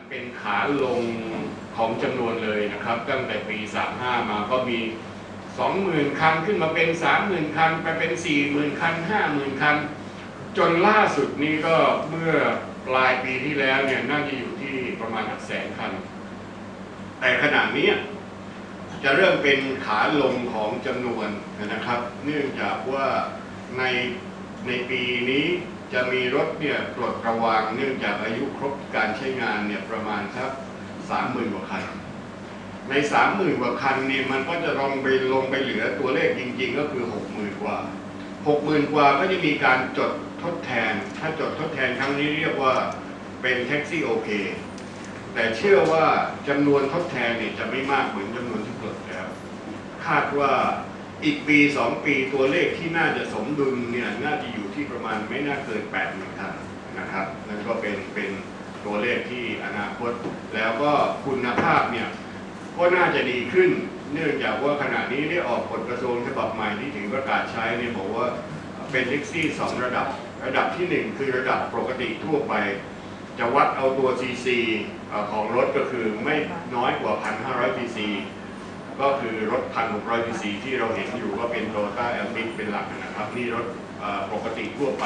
เป็นขาลงของจำนวนเลยนะครับตั้งแต่ปี 35 มาก็มี 20,000 คันขึ้นมาเป็น 30,000 คันไปเป็น 40,000 คัน 50,000 คันจนล่าสุดนี้ก็เมื่อปลายปีที่แล้วเนี่ยน่าจะอยู่ที่ประมาณ100,000 คันแต่ขณะนี้จะเริ่มเป็นขาลงของจำนวนนะครับเนื่องจากว่าในปีนี้จะมีรถเนี่ยปลดระวางเนื่องจากอายุครบการใช้งานเนี่ยประมาณสัก 30,000 กว่าคันใน 30,000 กว่าคันเนี่ยมันก็จะลงไปเหลือตัวเลขจริงๆก็คือ 60,000 กว่า 60,000 กว่าก็จะมีการจดทดแทนถ้าจดทดแทนครั้งนี้เรียกว่าเป็นแท็กซี่โอเคแต่เชื่อว่าจำนวนทดแทนเนี่ยจะไม่มากเหมือนจำนวนที่ปลดแล้วคาดว่าอีกปี 2 ปีตัวเลขที่น่าจะสมดุลเนี่ยน่าจะอยู่ที่ประมาณไม่น่าเกิน 80,000 คันนะครับนั่นก็เป็นตัวเลขที่อนาคตแล้วก็คุณภาพเนี่ยก็น่าจะดีขึ้นเนื่องจากว่าขณะนี้ได้ออกกฎกระทรวงฉบับใหม่ที่ถึงประกาศใช้เนี่ยบอกว่าเป็นแท็กซี่2ระดับที่1คือระดับปกติทั่วไปจะวัดเอาตัว CC ของรถก็คือไม่น้อยกว่า 1,500 cc ก็คือรถ 1,600 cc ที่เราเห็นอยู่ก็เป็น Toyota Alphard เป็นหลักนะครับนี่รถปกติทั่วไป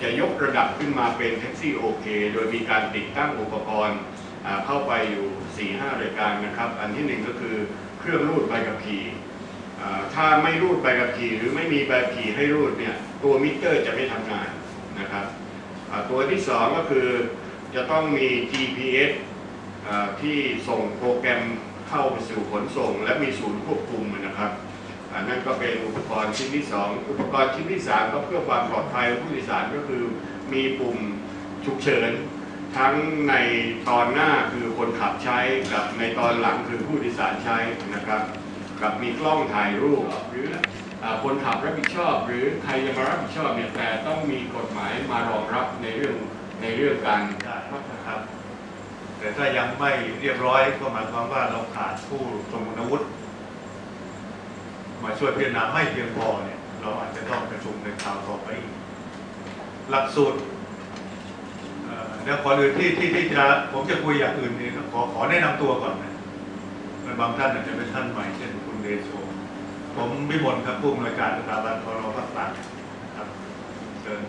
จะยกระดับขึ้นมาเป็นแท็กซี่โอเคโดยมีการติดตั้งอุปกรณ์เข้าไปอยู่ 4-5 รายการนะครับอันที่1ก็คือเครื่องรูดใบขับขี่ถ้าไม่รูดใบขับขี่หรือไม่มีใบขับขี่ให้รูดเนี่ยตัวมิเตอร์จะไม่ทำงานนะครับตัวที่2ก็คือจะต้องมี GPS ที่ส่งโปรแกรมเข้าไปสู่ขนส่งและมีศูนย์ควบคุมนะครับนั่นก็เป็นอุปกรณ์ชิ้นที่2อุปกรณ์ชิ้นที่3ก็เพื่อความปลอดภัยผู้โดยสารก็คือมีปุ่มฉุกเฉินทั้งในตอนหน้าคือคนขับใช้กับในตอนหลังคือผู้โดยสารใช้นะครับกับมีกล้องถ่ายรูปหรือคนขับรับผิดชอบหรือใครจะมารับผิดชอบเนี่ยแต่ต้องมีกฎหมายมารองรับในเรื่องการนะครับแต่ถ้ายังไม่เรียบร้อยก็หมายความว่าเราขาดผู้ทรงคุณวุฒิมาช่วยพิจารณาไม่เพียงพอเนี่ยเราอาจจะต้องประชุมในคราวต่อไปหลักสูตรเดี๋ยวขอเลยที่จะผมจะคุยอย่างอื่นนี่ขอแนะนำตัวก่อนนะบางท่านอาจจะเป็นท่านใหม่เช่นคุณเดโชผมวิมลครับผู้อำนวยการสถาบันพลภาคกลางครับเชิญ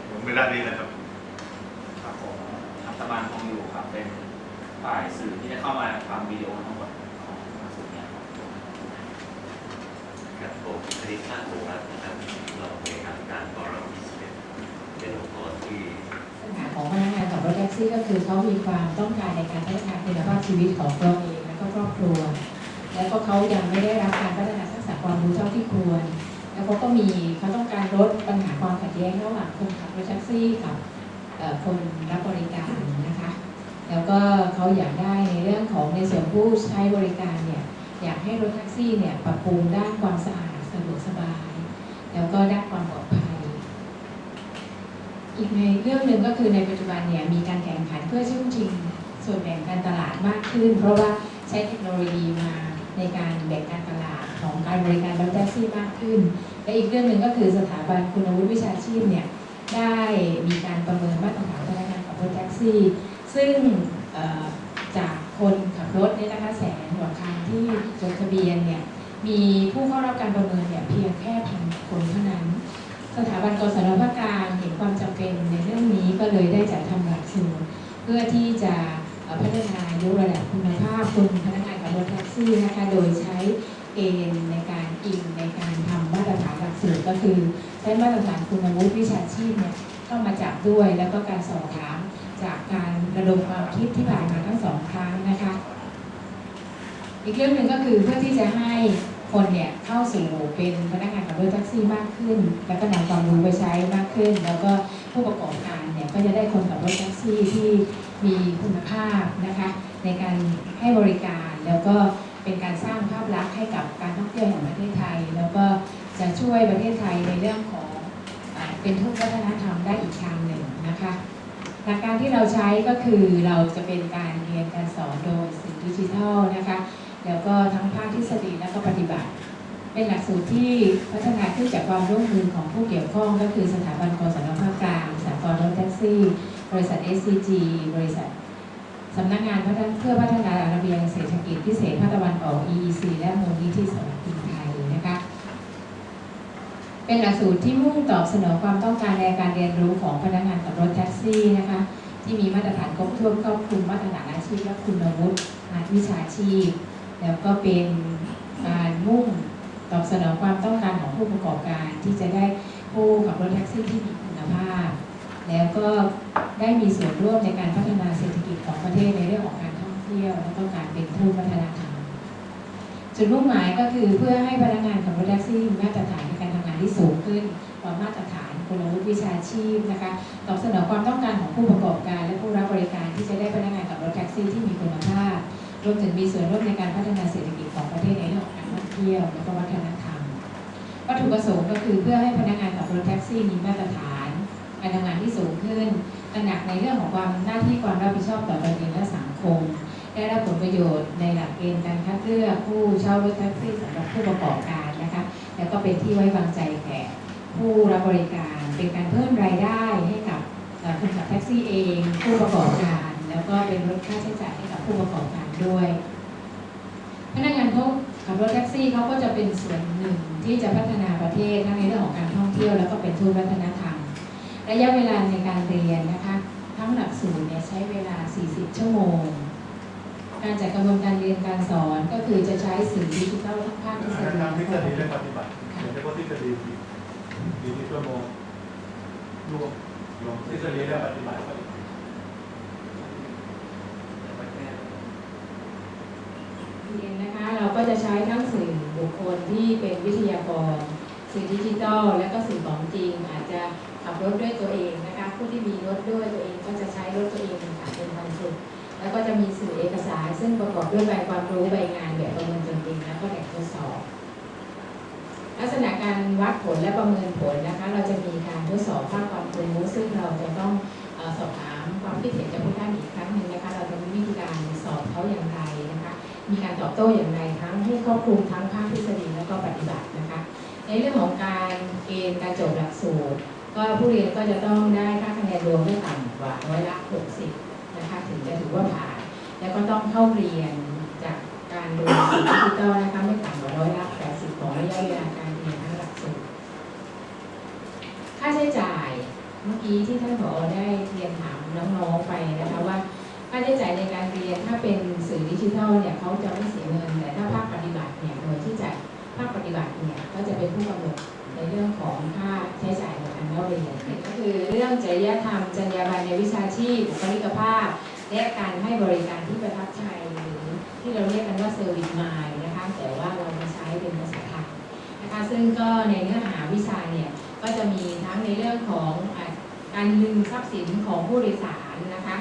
ผมไม่ได้นี้นะครับครับผมอัตบานทองอยู่ครับเป็นฝ่ายสื่อที่จะเข้ามาฟังวิดีโอทั้งหมดของสื่อเนี่ยครับผมคณิตศาสตร์โหรานะครับเราในการกรณีเป็นองค์กรที่ปัญหาของพนักงานขับรถแท็กซี่ก็คือเขามีความต้องการในการพัฒนาคุณภาพชีวิตของตัวเองและก็ครอบครัวแล้วก็เขายังไม่ได้รับการพัฒนาทักษะความรู้เท่าที่ควรแล้วเขาต้องการลดปัญหาความขัดแย้งระหว่างคนขับรถแท็กซี่กับคนรับบริการนะคะแล้วก็เขาอยากได้ในเรื่องของในส่วนผู้ใช้บริการเนี่ยอยากให้รถแท็กซี่เนี่ยปรับปรุงด้านความสะอาดสะดวกสบายแล้วก็ด้านความปลอดภัยอีกในเรื่องหนึ่งก็คือในปัจจุบันเนี่ยมีการแข่งขันเพื่อช่วงชิงส่วนแบ่งการตลาดมากขึ้นเพราะว่าใช้เทคโนโลยีมาในการแบ่งการตลาดของการบริการรถแท็กซี่มากขึ้นและอีกเรื่องหนึ่งก็คือสถาบันคุณวุฒิวิชาชีพเนี่ยได้มีการประเมินมาตรฐานพนักงานขับรถแท็กซี่ซึ่งจากคนขับรถเนี่ยนะคะ100,000 กว่าคันที่จดทะเบียนเนี่ยมีผู้เข้ารับการประเมินเนี่ยเพียงแค่1,000 คนเท่านั้นสถาบันกศนภาคกลางเห็นความจำเป็นในเรื่องนี้ก็เลยได้จัดทำหลักสูตรเพื่อที่จะพัฒนายกระดับคุณภาพคนพนักงานขับรถแท็กซี่นะคะโดยใช้เกณฑ์ในการอิงในการทำมาตรฐานหลักสูตรก็คือใช้มาตรฐานคุณวุฒิวิชาชีพเนี่ยเข้ามาจับด้วยแล้วก็การสอบถามจากการระดมความคิดที่ผ่านมาทั้ง2 ครั้งนะคะอีกเรื่องหนึ่งก็คือเพื่อที่จะให้คนเนี่ยเข้าสู่เป็นพนักงานขับรถแท็กซี่มากขึ้นแล้วก็นำความรู้ไปใช้มากขึ้นแล้วก็ผู้ประกอบการเนี่ยก็จะได้คนขับรถแท็กซี่ที่มีคุณภาพนะคะในการให้บริการแล้วก็เป็นการสร้างภาพลักษณ์ให้กับการท่องเที่ยวแห่งประเทศไทยแล้วก็จะช่วยประเทศไทยในเรื่องของเป็นทูตวัฒนธรรมได้อีกทางหนึ่งนะคะหลักการที่เราใช้ก็คือเราจะเป็นการเรียนการสอนโดยสื่อดิจิทัลนะคะแล้วก็ทั้งภาคทฤษฎีและก็ปฏิบัติเป็นหลักสูตรที่พัฒนาขึ้นจากความร่วมมือของผู้เกี่ยวข้องก็คือสถาบันกศนภาคกลางสหกรณ์รถแท็กซี่บริษัท SCG บริษัท สำนักงานเพื่อพัฒนาระเบียงเศรษฐกิจพิเศษภาคตะวันออก EEC และมูลนิธิสวัสดิไทยนะคะเป็นหลักสูตรที่มุ่งตอบสนองความต้องการในการเรียนรู้ของพนักงานขับรถแท็กซี่นะคะที่มีมาตรฐานครบถ้วนครอบคลุมมาตรฐานอาชีพและคุณวุฒิวิชาชีพแล้วก็เป็นการมุ่งตอบสนองความต้องการของผู้ประกอบการที่จะได้ผู้ขับรถแท็กซี่ที่มีคุณภาพแล้วก็ได้มีส่วนร่วมในการพัฒนาเศรษฐกิจของประเทศในเรื่องของการท่องเที่ยวและก็การเป็นทูตวัฒนธรรมจุดมุ่งหมายก็คือเพื่อให้พนักงานขับรถแท็กซี่มีมาตรฐานในการทำงานที่สูงขึ้นกว่ามาตรฐานคุณวุฒิวิชาชีพนะคะตอบสนองความต้องการของผู้ประกอบการและผู้รับบริการที่จะได้พนักงานขับรถแท็กซี่ที่มีคุณภาพรวมถึงมีส่วนร่วมในการพัฒนาเศรษฐกิจของประเทศในเรื่องของการท่องเที่ยวและก็วัฒนธรรมวัตถุประสงค์ก็คือเพื่อให้พนักงานขับรถแท็กซี่มีมาตรฐานการทำงานที่สูงขึ้นตระหนักในเรื่องของความหน้าที่ความรับผิดชอบต่อตนเองและสังคมได้รับผลประโยชน์ในหลักเกณฑ์การคัดเลือกผู้เช่ารถแท็กซี่สำหรับผู้ประกอบการนะคะแล้วก็เป็นที่ไว้วางใจแก่ผู้รับบริการเป็นการเพิ่มรายได้ให้กับคนขับแท็กซี่เองผู้ประกอบการแล้วก็เป็นลดค่าใช้จ่ายให้กับผู้ประกอบการด้วยพนักงานขับรถแท็กซี่เขาก็จะเป็นส่วนหนึ่งที่จะพัฒนาประเทศทั้งในเรื่องของการท่องเที่ยวแล้วก็เป็นทูตวัฒนธรรมระยะเวลาในการเรียนนะคะทั้งหลักสูตรเนี่ยใช้เวลา40ชั่วโมงการจัดกระบวนการเรียนการสอนก็คือจะใช้สื่อดิจิทัลทั้งภาคทฤษฎี ทางทฤษฎีและปฏิบัติโดยเฉพาะทฤษฎี40ชั่วโมงรวมทฤษฎีและปฏิบัติเรียนนะคะเราก็จะใช้ทั้งสื่อบุคคลที่เป็นวิทยากรสื่อดิจิทัลและก็สื่อของจริงอาจจะขับรถด้วยตัวเองนะคะผู้ที่มีรถด้วยตัวเองก็จะใช้รถตัวเองเป็นวันฝึกแล้วก็จะมีสื่อเอกสารซึ่งประกอบด้วยใบความรู้ใบงานแบบประเมินตนเองแล้วก็แบบทดสอบลักษณะการวัดผลและประเมินผลนะคะเราจะมีการทดสอบภาคความรู้ซึ่งเราจะต้องสอบถามความคิดเห็นจากผู้ท่านอีกครั้งหนึ่งนะคะเราจะมีวิธีการสอบเขาอย่างไรนะคะมีการตอบโต้อย่างไรทั้งให้ครอบคลุมทั้งภาคทฤษฎีและก็ปฏิบัตินะคะในเรื่องของการเกณฑ์การจบหลักสูตรก็ผู้เรียนก็จะต้องได้ค่าคะแนนรวมไม่ต่ำกว่า60%นะคะถึงจะถือว่าผ่านแล้วก็ต้องเข้าเรียนจากการดูสื่อดิจิทัลนะคะไม่ต่ำกว่า80%ของระยะเวลาการเรียนทั้งหลักสูตรค่าใช้จ่ายเมื่อกี้ที่ท่านผอ.ได้เรียนถามน้องๆไปนะคะว่าค่าใช้จ่ายในการเรียนถ้าเป็นสื่อดิจิทัลเนี่ยเขาจะไม่เสียเงินแต่ถ้าภาคปฏิบัติเนี่ยโดยที่จ่ายภาคปฏิบัติเนี่ยก็จะเป็นผู้กำหนดในเรื่องของค่าใช้จ่ายในการเล่าเรียนก็คือเรื่องจริยธรรมจรรยาบรรณในวิชาชีพบุคลิกภาพและการให้บริการที่ประทับใจหรือที่เราเรียกกันว่าเซอร์วิสมายนะคะแต่ว่าเรามาใช้เป็นภาษาไทยนะคะซึ่งก็ในเนื้อหาวิชาเนี่ยก็จะมีทั้งในเรื่องของการลืมทรัพย์สินของผู้โดยสารนะคะ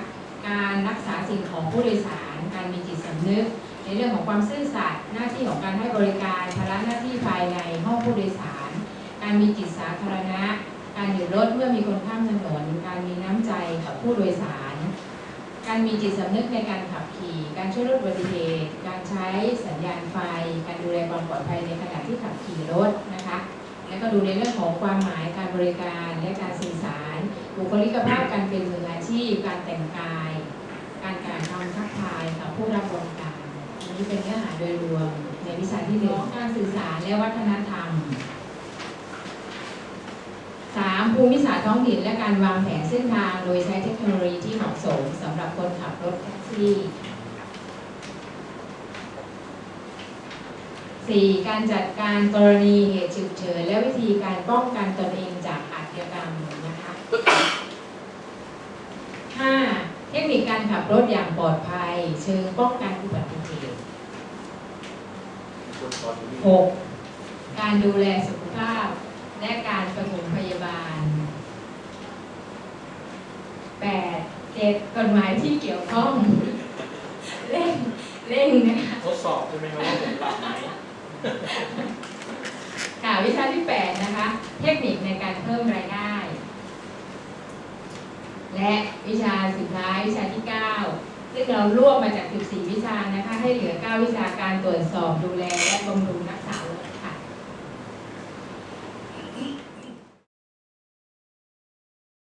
การรักษาสิ่งของผู้โดยสารการมีจิตสำนึกในเรื่องของความซื่อสัตย์หน้าที่ของการให้บริการภาระหน้าที่ภายในห้องผู้โดยสารการมีจิตสาธารณะการหยุดรถเมื่อมีคนข้ามถนนการมีน้ำใจกับผู้โดยสารการมีจิตสำนึกในการขับขี่การช่วยลดอุบัติเหตุการใช้สัญญาณไฟการดูแลความปลอดภัยในขณะที่ขับขี่รถนะคะและก็ดูในเรื่องของความหมายการบริการและการสื่อสารบุคลิกภาพการเป็นมืออาชีพการแต่งกายการคำทักทายกับผู้รับบริการอันนี้เป็นเนื้อหาโดยรวมในวิชาที่1การสื่อสารและวัฒนธรรม3ภูมิศาสตร์ท้องถิ่นและการวางแผนเส้นทางโดยใช้เทคโนโลยีที่เหมาะสมสำหรับคนขับรถแท็กซี่4การจัดการกรณีเหตุฉุกเฉินและวิธีการป้องกันตนเองจากอาชญากรรมนะคะ5เทคนิคการขับรถอย่างปลอดภัยเชิงป้องกันอุบัติเหตุ6การดูแลสุขภาพและการปฐมพยาบาล8 7กฎหมายที่เกี่ยวข้องเร่งนะคะทดสอบใช่ไหมครับว่าผมหลับไหมค่ะวิชาที่8นะคะเทคนิคในการเพิ่มรายได้และวิชาสุดท้ายวิชาที่9ซึ่งเรารวบมาจาก14วิชานะคะให้เหลือ9วิชาการตรวจสอบดูแลและบำรุงรักษาอุป